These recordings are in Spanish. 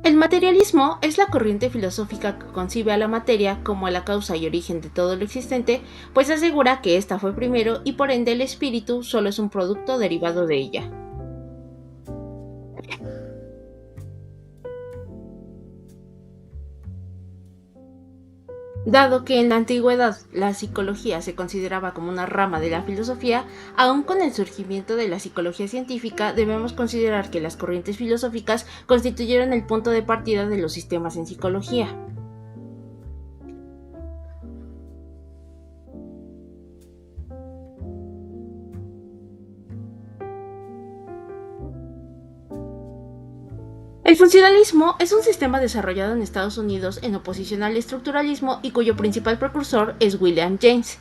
El materialismo es la corriente filosófica que concibe a la materia como la causa y origen de todo lo existente, pues asegura que ésta fue primero y por ende el espíritu solo es un producto derivado de ella. Dado que en la antigüedad la psicología se consideraba como una rama de la filosofía, aun con el surgimiento de la psicología científica debemos considerar que las corrientes filosóficas constituyeron el punto de partida de los sistemas en psicología. El funcionalismo es un sistema desarrollado en Estados Unidos en oposición al estructuralismo y cuyo principal precursor es William James.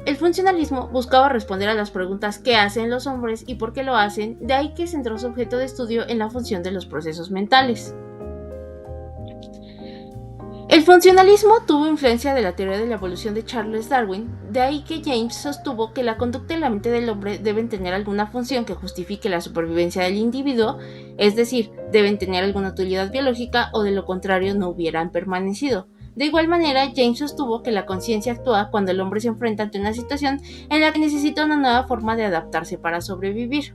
El funcionalismo buscaba responder a las preguntas ¿qué hacen los hombres y por qué lo hacen? De ahí que centró su objeto de estudio en la función de los procesos mentales. El funcionalismo tuvo influencia de la teoría de la evolución de Charles Darwin, de ahí que James sostuvo que la conducta y la mente del hombre deben tener alguna función que justifique la supervivencia del individuo, es decir, deben tener alguna utilidad biológica o de lo contrario no hubieran permanecido. De igual manera, James sostuvo que la conciencia actúa cuando el hombre se enfrenta ante una situación en la que necesita una nueva forma de adaptarse para sobrevivir.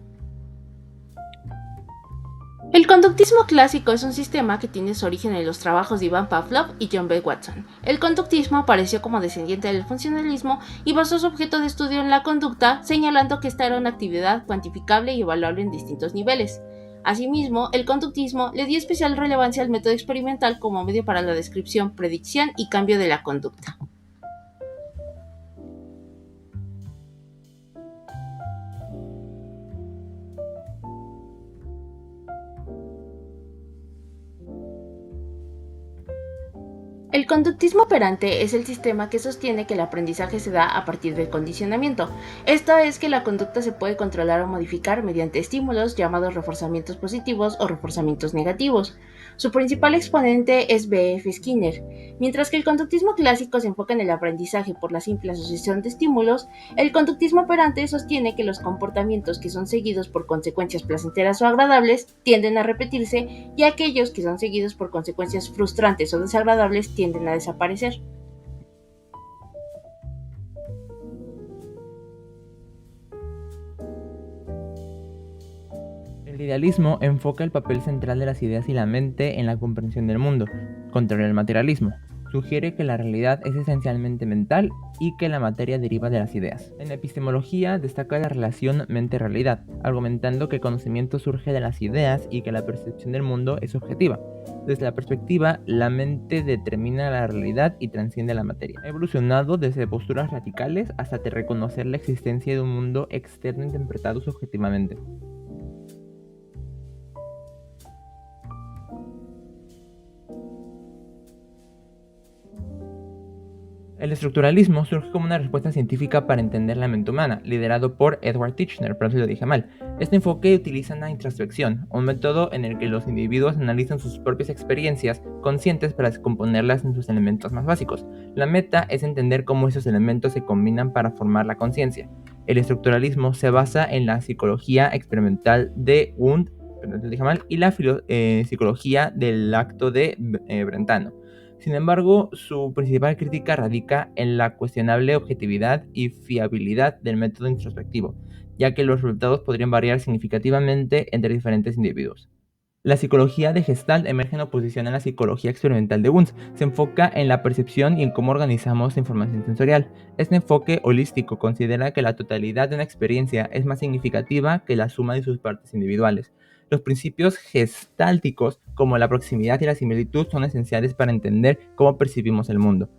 El conductismo clásico es un sistema que tiene su origen en los trabajos de Ivan Pavlov y John B. Watson. El conductismo apareció como descendiente del funcionalismo y basó su objeto de estudio en la conducta, señalando que esta era una actividad cuantificable y evaluable en distintos niveles. Asimismo, el conductismo le dio especial relevancia al método experimental como medio para la descripción, predicción y cambio de la conducta. El conductismo operante es el sistema que sostiene que el aprendizaje se da a partir del condicionamiento. Esto es que la conducta se puede controlar o modificar mediante estímulos llamados reforzamientos positivos o reforzamientos negativos. Su principal exponente es B. F. Skinner. Mientras que el conductismo clásico se enfoca en el aprendizaje por la simple asociación de estímulos, el conductismo operante sostiene que los comportamientos que son seguidos por consecuencias placenteras o agradables tienden a repetirse y aquellos que son seguidos por consecuencias frustrantes o desagradables tienden a desaparecer. El idealismo enfoca el papel central de las ideas y la mente en la comprensión del mundo, contrario al materialismo. Sugiere que la realidad es esencialmente mental y que la materia deriva de las ideas. En la epistemología destaca la relación mente-realidad, argumentando que el conocimiento surge de las ideas y que la percepción del mundo es objetiva. Desde la perspectiva, la mente determina la realidad y trasciende la materia. Ha evolucionado desde posturas radicales hasta reconocer la existencia de un mundo externo interpretado subjetivamente. El estructuralismo surge como una respuesta científica para entender la mente humana, liderado por Edward Titchener, pero si lo dije mal. Este enfoque utiliza la introspección, un método en el que los individuos analizan sus propias experiencias conscientes para descomponerlas en sus elementos más básicos. La meta es entender cómo esos elementos se combinan para formar la conciencia. El estructuralismo se basa en la psicología experimental de Wundt, pero lo dije mal, y la psicología del acto de Brentano. Sin embargo, su principal crítica radica en la cuestionable objetividad y fiabilidad del método introspectivo, ya que los resultados podrían variar significativamente entre diferentes individuos. La psicología de Gestalt emerge en oposición a la psicología experimental de Wundt. Se enfoca en la percepción y en cómo organizamos la información sensorial. Este enfoque holístico considera que la totalidad de una experiencia es más significativa que la suma de sus partes individuales. Los principios gestálticos, como la proximidad y la similitud, son esenciales para entender cómo percibimos el mundo.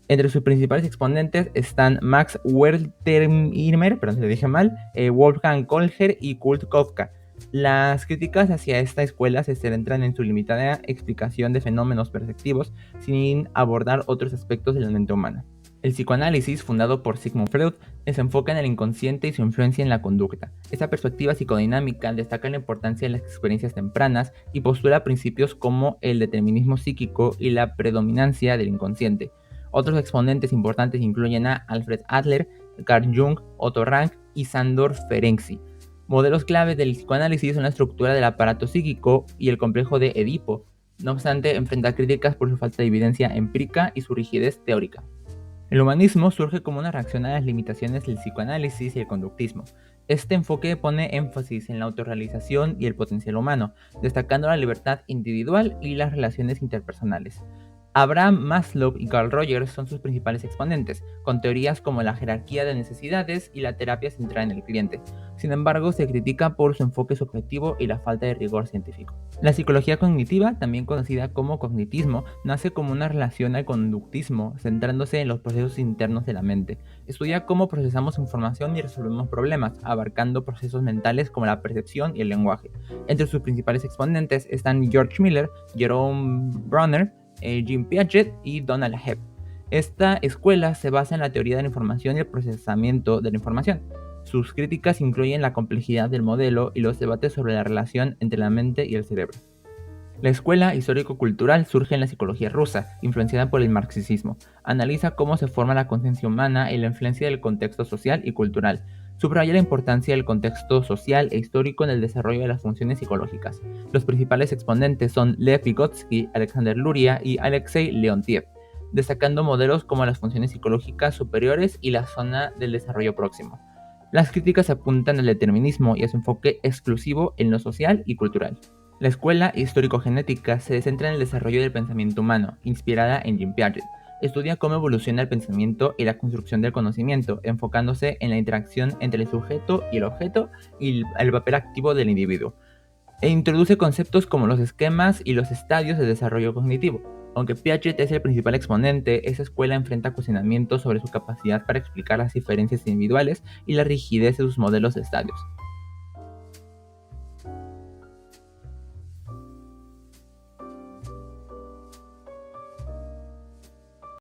Entre sus principales exponentes están Max Wertheimer, perdón si lo dije mal, Wolfgang Kolher y Kurt Kofka. Las críticas hacia esta escuela se centran en su limitada explicación de fenómenos perceptivos sin abordar otros aspectos de la mente humana. El psicoanálisis, fundado por Sigmund Freud, se enfoca en el inconsciente y su influencia en la conducta. Esta perspectiva psicodinámica destaca la importancia de las experiencias tempranas y postula principios como el determinismo psíquico y la predominancia del inconsciente. Otros exponentes importantes incluyen a Alfred Adler, Carl Jung, Otto Rank y Sándor Ferenczi. Modelos clave del psicoanálisis son la estructura del aparato psíquico y el complejo de Edipo. No obstante, enfrenta críticas por su falta de evidencia empírica y su rigidez teórica. El humanismo surge como una reacción a las limitaciones del psicoanálisis y el conductismo. Este enfoque pone énfasis en la autorrealización y el potencial humano, destacando la libertad individual y las relaciones interpersonales. Abraham Maslow y Carl Rogers son sus principales exponentes, con teorías como la jerarquía de necesidades y la terapia centrada en el cliente. Sin embargo, se critica por su enfoque subjetivo y la falta de rigor científico. La psicología cognitiva, también conocida como cognitismo, nace como una relación al conductismo, centrándose en los procesos internos de la mente. Estudia cómo procesamos información y resolvemos problemas, abarcando procesos mentales como la percepción y el lenguaje. Entre sus principales exponentes están George Miller, Jerome Bruner, Jim Piaget y Donald Hebb. Esta escuela se basa en la teoría de la información y el procesamiento de la información. Sus críticas incluyen la complejidad del modelo y los debates sobre la relación entre la mente y el cerebro. La escuela histórico-cultural surge en la psicología rusa, influenciada por el marxismo. Analiza cómo se forma la conciencia humana y la influencia del contexto social y cultural. Subraya la importancia del contexto social e histórico en el desarrollo de las funciones psicológicas. Los principales exponentes son Lev Vygotsky, Alexander Luria y Alexei Leontiev, destacando modelos como las funciones psicológicas superiores y la zona del desarrollo próximo. Las críticas apuntan al determinismo y a su enfoque exclusivo en lo social y cultural. La escuela histórico-genética se centra en el desarrollo del pensamiento humano, inspirada en Jim Piaget. Estudia cómo evoluciona el pensamiento y la construcción del conocimiento, enfocándose en la interacción entre el sujeto y el objeto y el papel activo del individuo. E introduce conceptos como los esquemas y los estadios de desarrollo cognitivo. Aunque Piaget es el principal exponente, esa escuela enfrenta cuestionamientos sobre su capacidad para explicar las diferencias individuales y la rigidez de sus modelos de estadios.